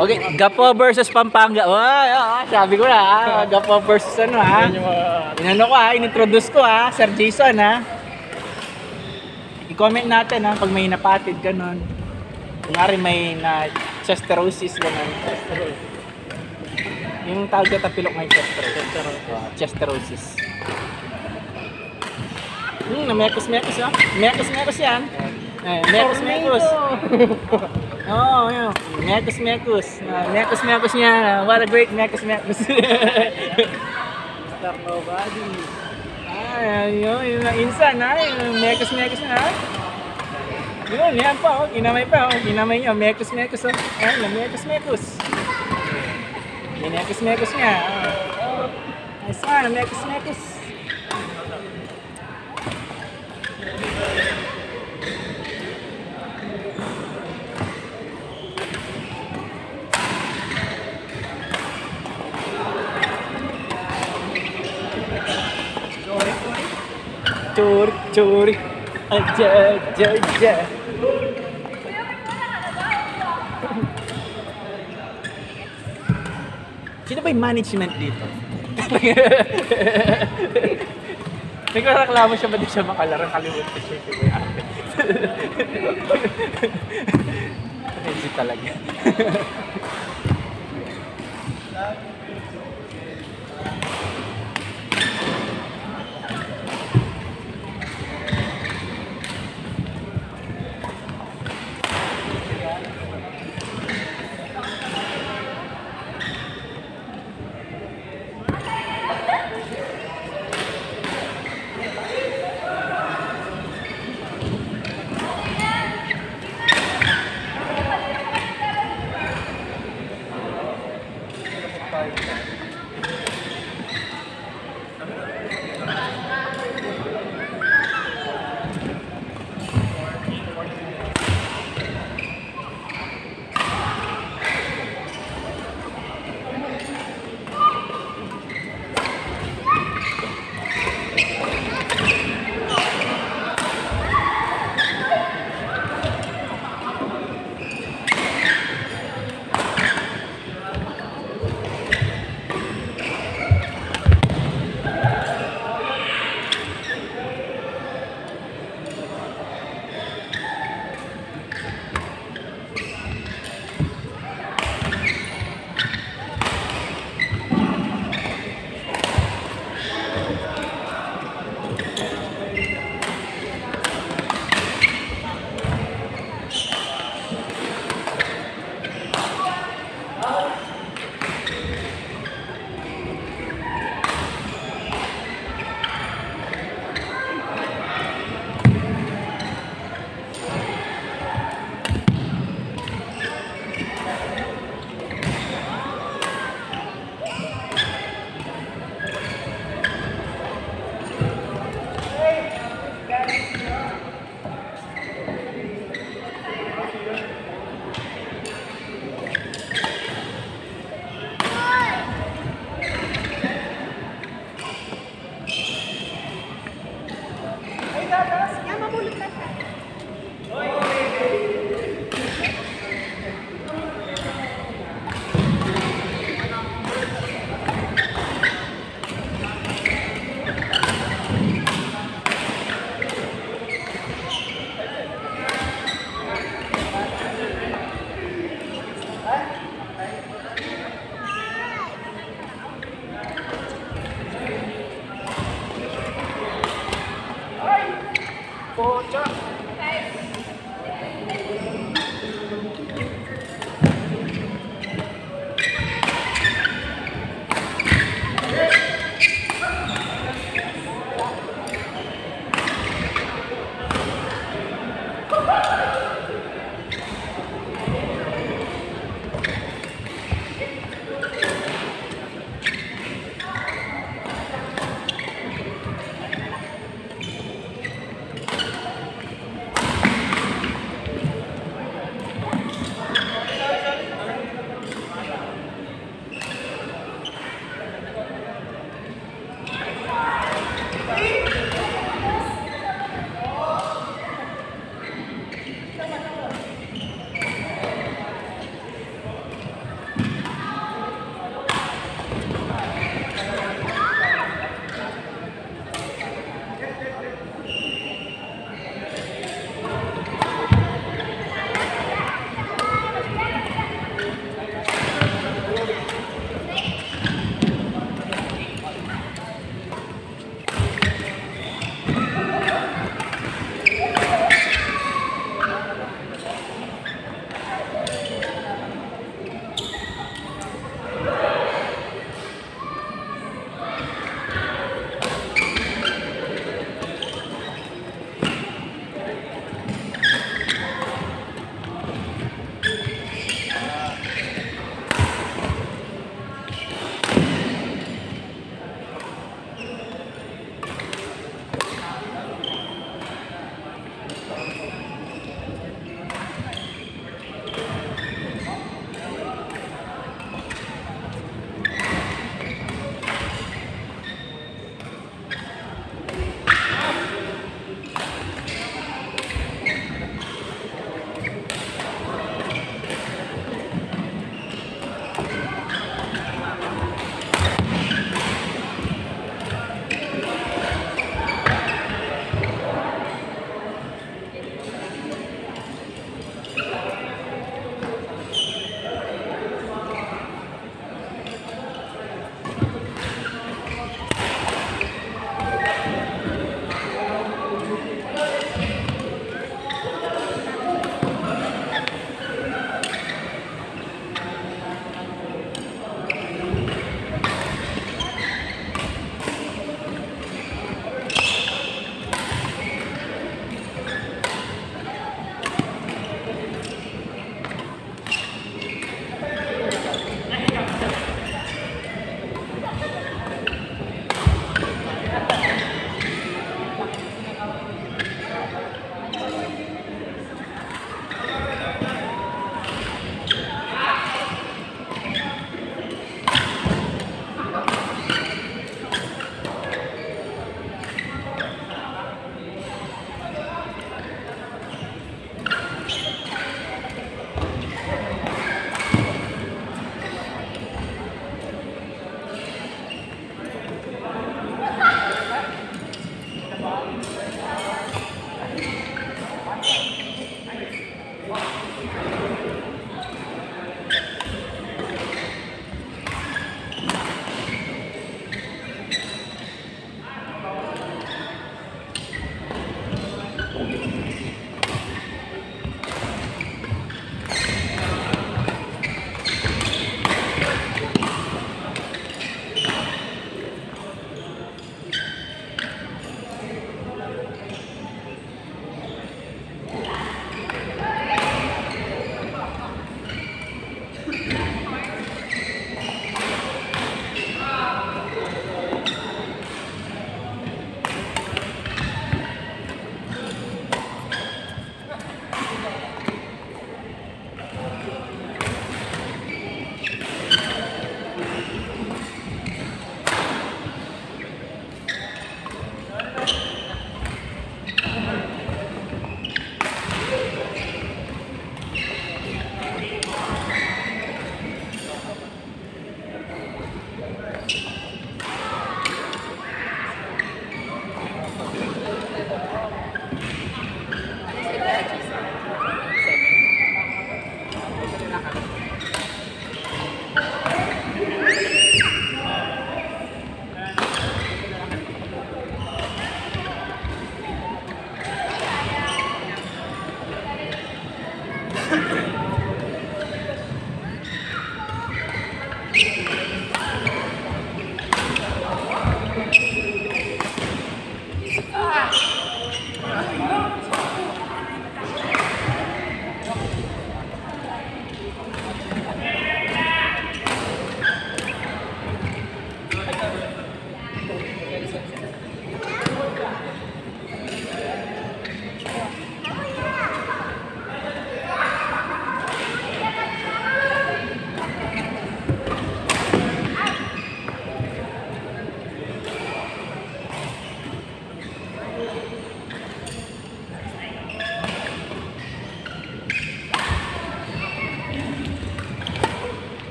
Okay, Gapo versus Pampanga. Sabi ko na, Gapo versus ano ha. Inano ko ha, inintroduce ko ha, Sir Jason ha. I-comment natin ha, pag may napatid ganun. Kunwari may na chesterosis ganun. Yung tawag na tapilok ng chesterosis. Mekos-mekos ha. Mekos-mekos yan. Mekos-mekos. Oh, yun. Mekos-mekos. Mekos-mekos niya. What a great mekos-mekos. Stop nobody. Yun. Yung insan ha. Yung mekos-mekos na ha. Yun, yan pa. Kinamay pa. Kinamay niya. Mekos-mekos. Ayun, mekos-mekos. Mekos-mekos niya. Nice one. Mekos-mekos. Curi aja. Sino ba yung management dito? Nagreklamo siya ba di siya makalaro? Kalimutan siya yung ate. Hindi talaga.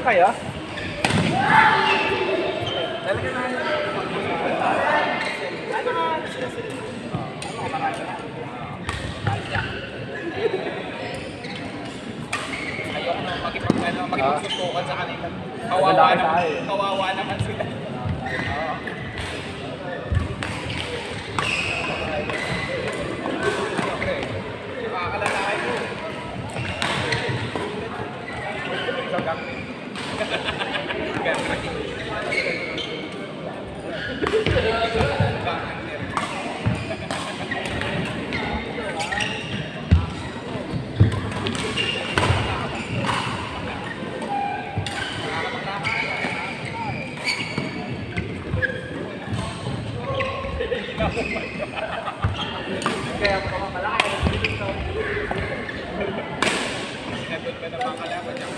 kayo? Talaga na. Makipagsutukan sa kanila. Kawawa naman sila. Makakalalain mo. Kaya mo naman pala kaya dito. Sinabot ka naman kalaban niya.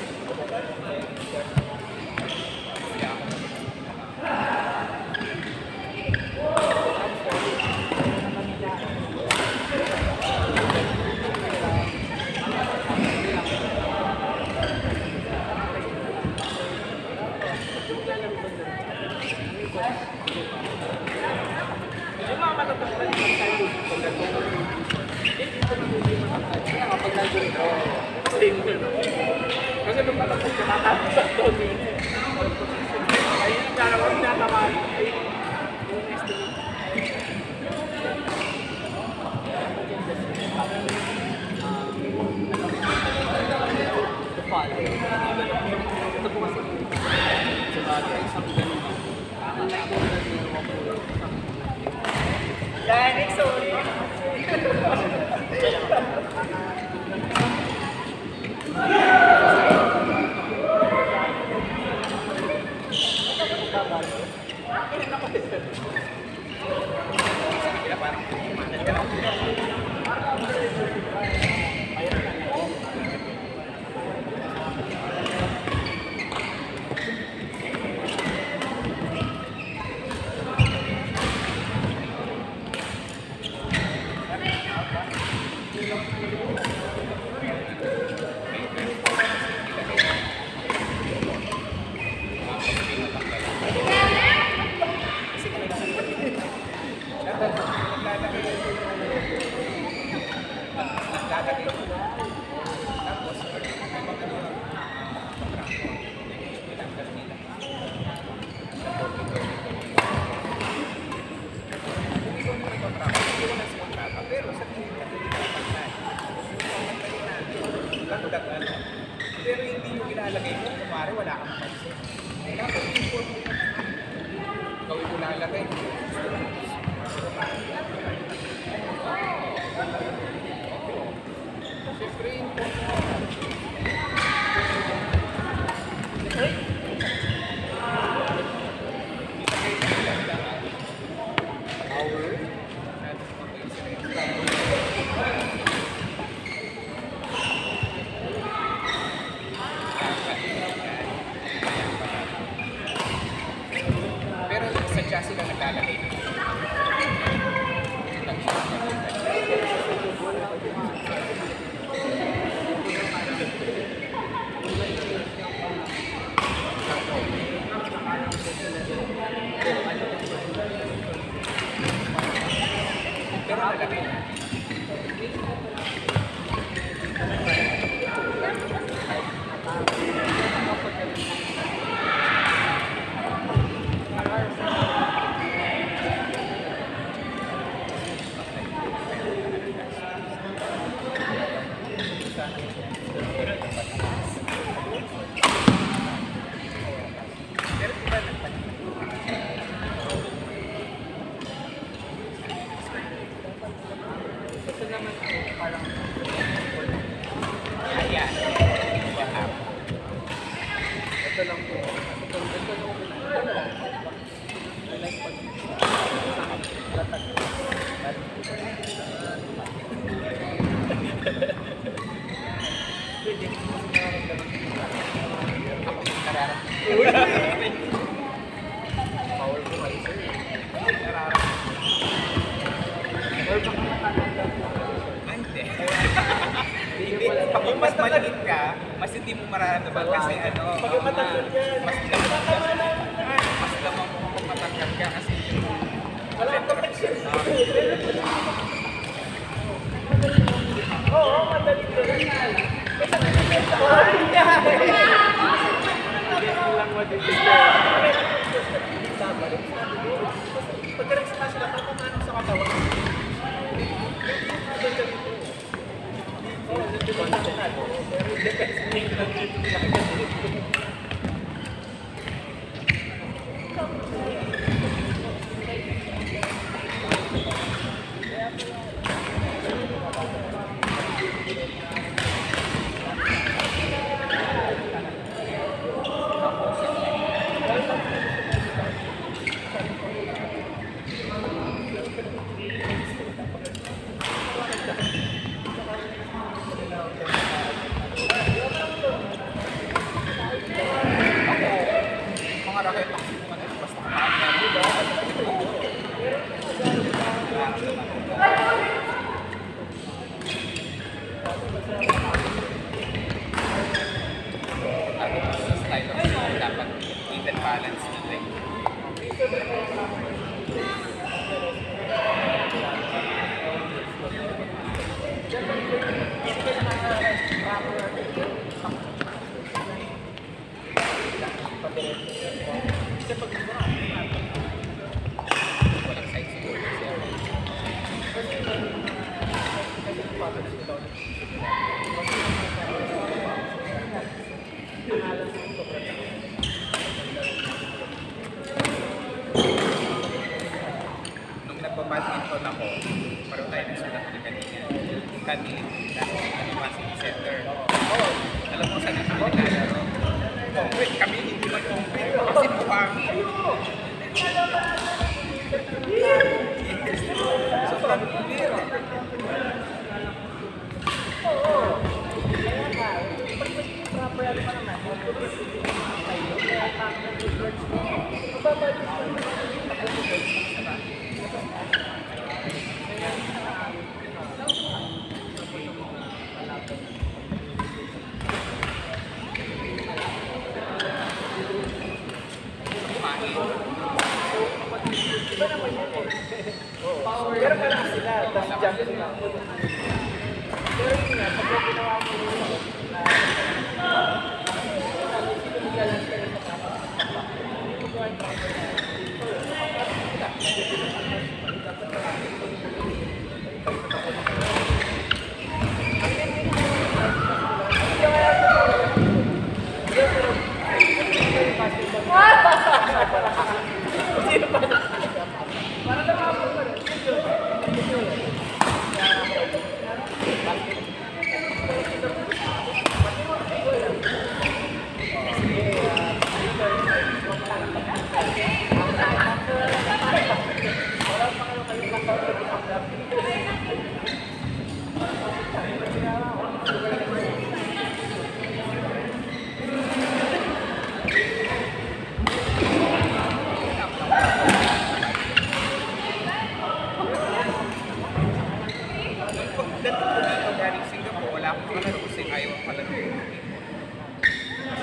Yung mga matatapunan yung tayo kapag nandun ito, single. Kasi nung matapos ka tatapos sa Tony, ayun yung karawan tinatamaan. Yung estimate. The fall. Ito po kasi sabagay isang ganun. Danik, sorry. Pero hindi yung ilalagay mo, kumari wala kang pansin. Dapat import mo. Ikaw yung ilalagay. Siyempre, import mo. Pero sadya sila naglalagay. Pero nalagay na. Ito naman parang ayan. Ito lang po. Ito lang. I like pag latag. Pwede mo power ko kayo sir. Or baka matanggal. Hindi. Hindi. Pag mas maliit ka, mas hindi mo mararamdaman kasi ano, Pag matangkad ka, mas lamang ka. Mas lamang mo kung matangkad ka kasi wala ang protection. Oo, madali ko rin. Hindi lang madali. Pag nag-smash sila, papamanong sa katawan. Oo, hindi ko na pero depends lang dito nakikita. mga raket ang basta kumain sa style of game, dapat even balance na rin. Walang side siguro nung nagpa-badminton ako, parang tayo nasulat na kanina. Kami, dahil passing center. Alam mo saan ang naglalaro? Wait, kami hindi mag-compete kasi buhangin. Sobrang clear. Pero parang sila, tapos jump sila. Pero yun nga, pag ginawa mo yun,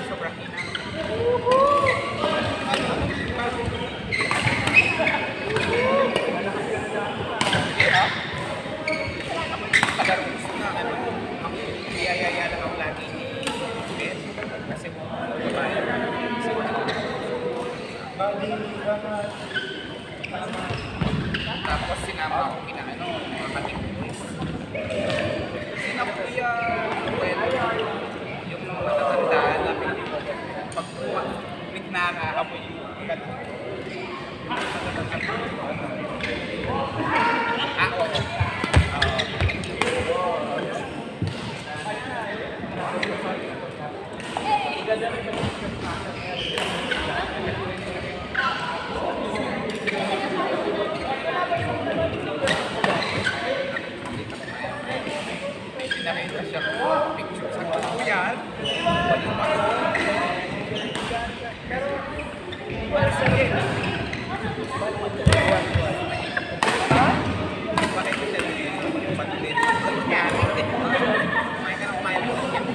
Sobrang hina. Iyayaya lang ako lagi ni Ben kasi mo babae. Tapos sinama ako kinaano, mga kating-pulis. Sinakuya, yung mga matatandaan na pag nagkakaamoy yung gano'n. Nakita siya ko, picture sa ko yan. Bakit siya yung patuloy? Kumain ka ng kumain mo.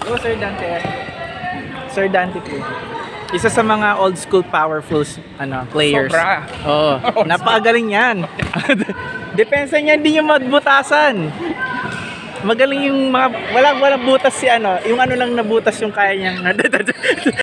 Oh, Sir Dante. Sir Dante po. Isa sa mga old school powerful players. Sobra. Oo. Napakagaling yan. Depensa niya hindi yung magbutasan. Magaling yung mga walang butas si yung lang nabutas yung kaya niyang